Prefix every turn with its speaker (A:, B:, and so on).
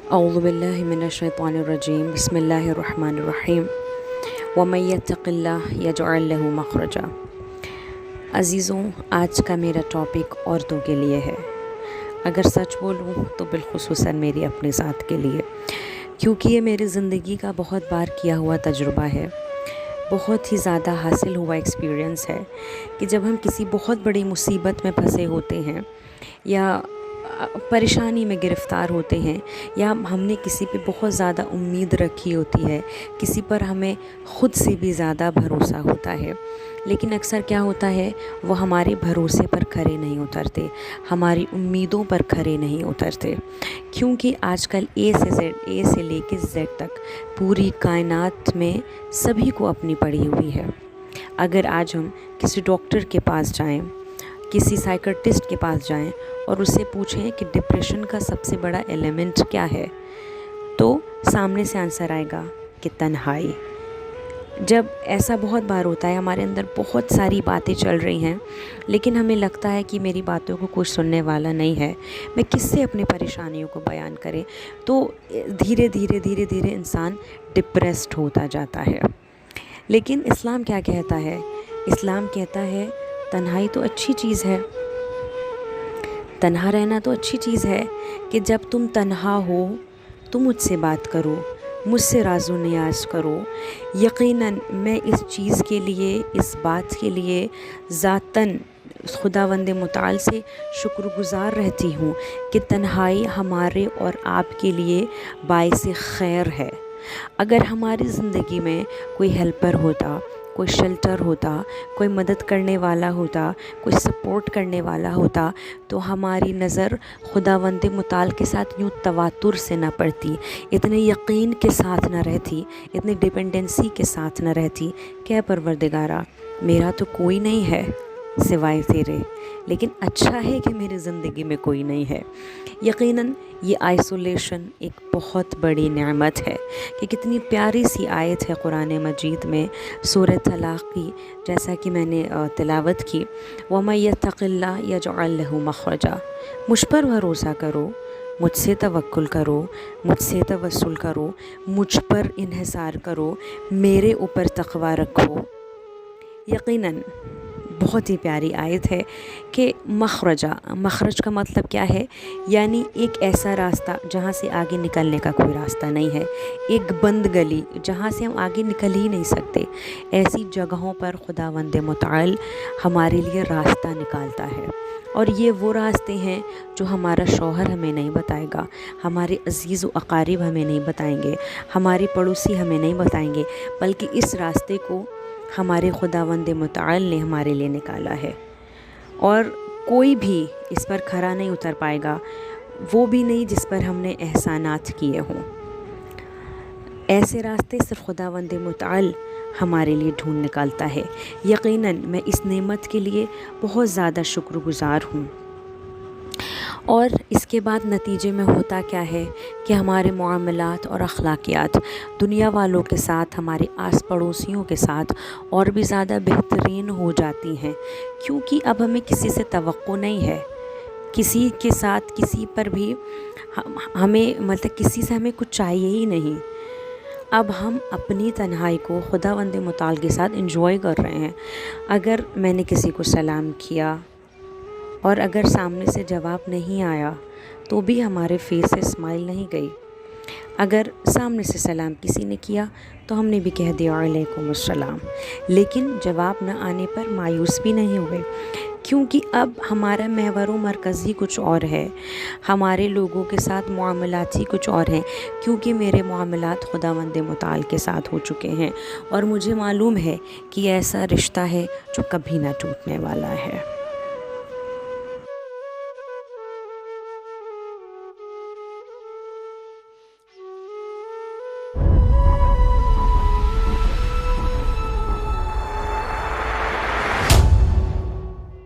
A: اعوذ باللہ من الشیطان الرجیم بسم اللہ الرحمن الرحیم ومن یتق اللہ یجعل لہ مخرجا۔ عزیزوں، آج کا میرا ٹاپک عورتوں کے لیے ہے۔ اگر سچ بولوں تو بالخصوصاً میری اپنی ذات کے لیے، کیونکہ یہ میری زندگی کا بہت بار کیا ہوا تجربہ ہے، بہت ہی زیادہ حاصل ہوا ایکسپیرینس ہے کہ جب ہم کسی بہت بڑی مصیبت میں پھنسے ہوتے ہیں یا پریشانی میں گرفتار ہوتے ہیں یا ہم نے کسی پہ بہت زیادہ امید رکھی ہوتی ہے، کسی پر ہمیں خود سے بھی زیادہ بھروسہ ہوتا ہے، لیکن اکثر کیا ہوتا ہے وہ ہمارے بھروسے پر کھرے نہیں اترتے، ہماری امیدوں پر کھرے نہیں اترتے، کیونکہ آج کل اے سے لے کے زیڈ تک پوری کائنات میں سبھی کو اپنی پڑی ہوئی ہے۔ اگر آج ہم کسی ڈاکٹر کے پاس جائیں، کسی سائیکرٹسٹ کے پاس جائیں اور اس سے پوچھیں کہ ڈپریشن کا سب سے بڑا ایلیمنٹ کیا ہے، تو سامنے سے آنسر آئے گا کہ تنہائی۔ جب ایسا بہت بار ہوتا ہے، ہمارے اندر بہت ساری باتیں چل رہی ہیں لیکن ہمیں لگتا ہے کہ میری باتوں کو کوئی سننے والا نہیں ہے، میں کس سے اپنی پریشانیوں کو بیان کرے، تو دھیرے دھیرے انسان ڈپریسڈ ہوتا جاتا ہے۔ لیکن اسلام کیا کہتا ہے؟ اسلام کہتا ہے تنہائی تو اچھی چیز ہے، تنہا رہنا تو اچھی چیز ہے کہ جب تم تنہا ہو تو مجھ سے بات کرو، مجھ سے راز و نیاز کرو۔ یقیناً میں اس چیز کے لیے، اس بات کے لیے ذاتاً خداوند متعال سے شکر گزار رہتی ہوں کہ تنہائی ہمارے اور آپ کے لیے باعث خیر ہے۔ اگر ہماری زندگی میں کوئی ہیلپر ہوتا، کوئی شیلٹر ہوتا، کوئی مدد کرنے والا ہوتا، کوئی سپورٹ کرنے والا ہوتا، تو ہماری نظر خداوند متعال کے ساتھ یوں تواتر سے نہ پڑتی، اتنے یقین کے ساتھ نہ رہتی، اتنی ڈیپینڈنسی کے ساتھ نہ رہتی کہ پروردگارا میرا تو کوئی نہیں ہے سوائے تیرے، لیکن اچھا ہے کہ میری زندگی میں کوئی نہیں ہے۔ یقیناً یہ آئسولیشن ایک بہت بڑی نعمت ہے کہ کتنی پیاری سی آیت ہے قرآن مجید میں سورہ طلاق کی، جیسا کہ میں نے تلاوت کی، وَمَن يَتَّقِ اللَّهَ يَجْعَل لَّهُ مَخْرَجًا۔ مجھ پر بھروسہ کرو، مجھ سے توکل کرو، مجھ سے توسل کرو، مجھ پر انحصار کرو، میرے اوپر تقوی رکھو۔ یقیناً بہت ہی پیاری آیت ہے کہ مخرج کا مطلب کیا ہے؟ یعنی ایک ایسا راستہ جہاں سے آگے نکلنے کا کوئی راستہ نہیں ہے، ایک بند گلی جہاں سے ہم آگے نکل ہی نہیں سکتے، ایسی جگہوں پر خداوند متعال ہمارے لیے راستہ نکالتا ہے۔ اور یہ وہ راستے ہیں جو ہمارا شوہر ہمیں نہیں بتائے گا، ہمارے عزیز و اقارب ہمیں نہیں بتائیں گے، ہمارے پڑوسی ہمیں نہیں بتائیں گے، بلکہ اس راستے کو ہمارے خداوند متعال نے ہمارے لیے نکالا ہے، اور کوئی بھی اس پر کھرا نہیں اتر پائے گا، وہ بھی نہیں جس پر ہم نے احسانات کیے ہوں۔ ایسے راستے صرف خداوند متعال ہمارے لیے ڈھونڈ نکالتا ہے۔ یقیناً میں اس نعمت کے لیے بہت زیادہ شکر گزار ہوں۔ اور اس کے بعد نتیجے میں ہوتا کیا ہے کہ ہمارے معاملات اور اخلاقیات دنیا والوں کے ساتھ، ہمارے آس پڑوسیوں کے ساتھ اور بھی زیادہ بہترین ہو جاتی ہیں، کیونکہ اب ہمیں کسی سے توقع نہیں ہے، کسی کے ساتھ کسی پر بھی ہمیں کسی سے ہمیں کچھ چاہیے ہی نہیں۔ اب ہم اپنی تنہائی کو خداوند متعال کے ساتھ انجوائے کر رہے ہیں۔ اگر میں نے کسی کو سلام کیا اور اگر سامنے سے جواب نہیں آیا تو بھی ہمارے فیس سے اسمائل نہیں گئی، اگر سامنے سے سلام کسی نے کیا تو ہم نے بھی کہہ دیا علیکم السلام، لیکن جواب نہ آنے پر مایوس بھی نہیں ہوئے، کیونکہ اب ہمارا محور و مرکز ہی کچھ اور ہے، ہمارے لوگوں کے ساتھ معاملات ہی کچھ اور ہیں، کیونکہ میرے معاملات خداوند متعال کے ساتھ ہو چکے ہیں، اور مجھے معلوم ہے کہ ایسا رشتہ ہے جو کبھی نہ ٹوٹنے والا ہے۔